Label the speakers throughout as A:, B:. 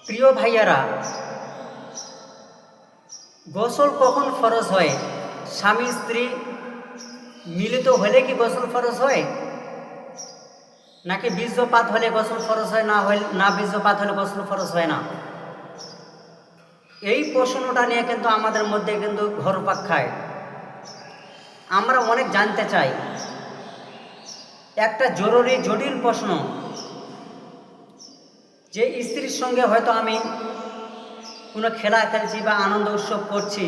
A: প্রিয় ভাইয়ারা, গোসল কখন ফরজ হয়? স্বামী স্ত্রী মিলিত হলে কি গোসল ফরজ হয়, নাকি বীর্যপাত হলে গোসল ফরজ হয়, না বীর্যপাত হলে গোসল ফরজ হয় না? এই প্রশ্নটা নিয়ে কিন্তু আমাদের মধ্যে কিন্তু ঘোরপাক খায়। আমরা অনেক জানতে চাই, একটা জরুরি জটিল প্রশ্ন, যে স্ত্রীর সঙ্গে হয়তো আমি কোনো খেলা খেলছি বা আনন্দ উৎসব করছি,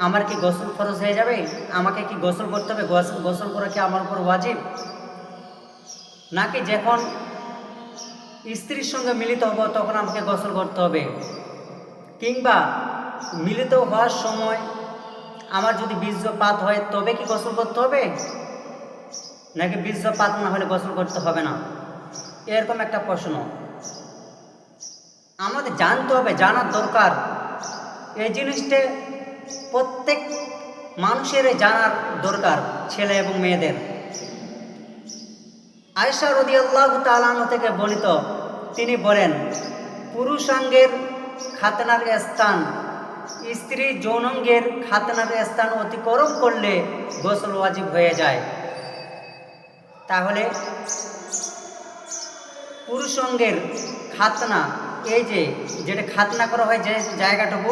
A: আমার কি গোসল ফরজ হয়ে যাবে? আমাকে কি গোসল করতে হবে? গোসল করা কি আমার উপর ওয়াজিব? নাকি যখন স্ত্রীর সঙ্গে মিলিত হব তখন আমাকে গোসল করতে হবে? কিংবা মিলিত হওয়ার সময় আমার যদি বীর্যপাত হয় তবে কি গোসল করতে হবে, নাকি বীর্যপাত না হলে গোসল করতে হবে না? এরকম একটা প্রশ্ন আমাদের জানতে হবে, জানার দরকার। এই জিনিসটা প্রত্যেক মানুষের জানার দরকার, ছেলে এবং মেয়েদের। আয়েশা রাদিয়াল্লাহু তাআলা আনহা থেকে বর্ণিত, তিনি বলেন, পুরুষাঙ্গের খাতনার স্থান স্ত্রী যৌনাঙ্গের খাতনার স্থান অতিক্রম করলে গোসল ওয়াজিব হয়ে যায়। তাহলে পুরুষাঙ্গের খাতনা, এই যেটা খাতনা করা হয়, যে জায়গাটুকু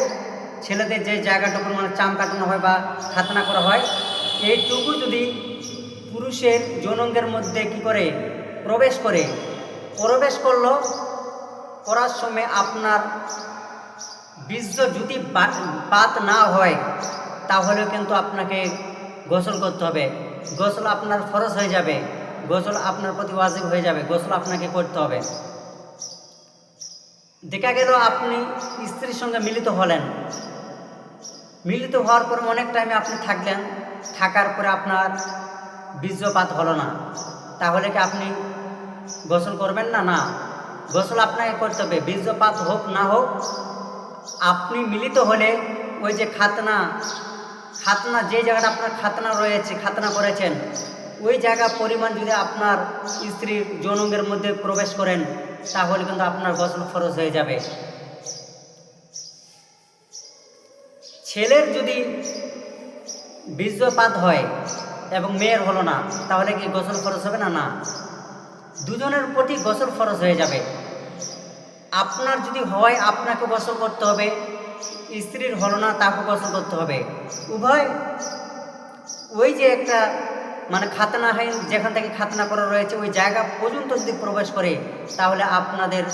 A: ছেলেদের যে জায়গাটুকু মানে চাম কাটানো হয় বা খাতনা করা হয়, এইটুকু যদি পুরুষের যৌনাঙ্গের মধ্যে কি করে প্রবেশ করলো, করার সময় আপনার বীর্য যদি পাত না হয় তাহলে কিন্তু আপনাকে গোসল করতে হবে। গোসল আপনার ফরজ হয়ে যাবে, গোসল আপনার প্রতি ওয়াজিব হয়ে যাবে, গোসল আপনাকে করতে হবে। দেখা গেল আপনি স্ত্রীর সঙ্গে মিলিত হলেন, মিলিত হওয়ার পর অনেক টাইমে আপনি থাকলেন, থাকার পরে আপনার বীর্যপাত হলো না, তাহলে কি আপনি গোসল করবেন না? না, গোসল আপনাকে করতে হবে। বীর্যপাত হোক না হোক, আপনি মিলিত হলে ওই যে খাতনা যে জায়গাটা আপনার খাতনা রয়েছে, খাতনা করেছেন, ওই জায়গা পরিমাণ যদি আপনার স্ত্রীর যৌনাঙ্গের মধ্যে প্রবেশ করেন তাহলে কিন্তু আপনার গোসল ফরজ হয়ে যাবে। ছেলের যদি বীর্যপাত হয় এবং মেয়ের হলো না, তাহলে কি গোসল ফরজ হবে না? না, দুজনের প্রতি গোসল ফরজ হয়ে যাবে। আপনার যদি হয় আপনাকে গোসল করতে হবে, স্ত্রীর হলো না তাকে গোসল করতে হবে। উভয় ওই যে একটা মানে খাতনা হয়, যেখান থেকে খাতনা করা রয়েছে ওই জায়গা পর্যন্ত যদি প্রবেশ করে তাহলে আপনাদের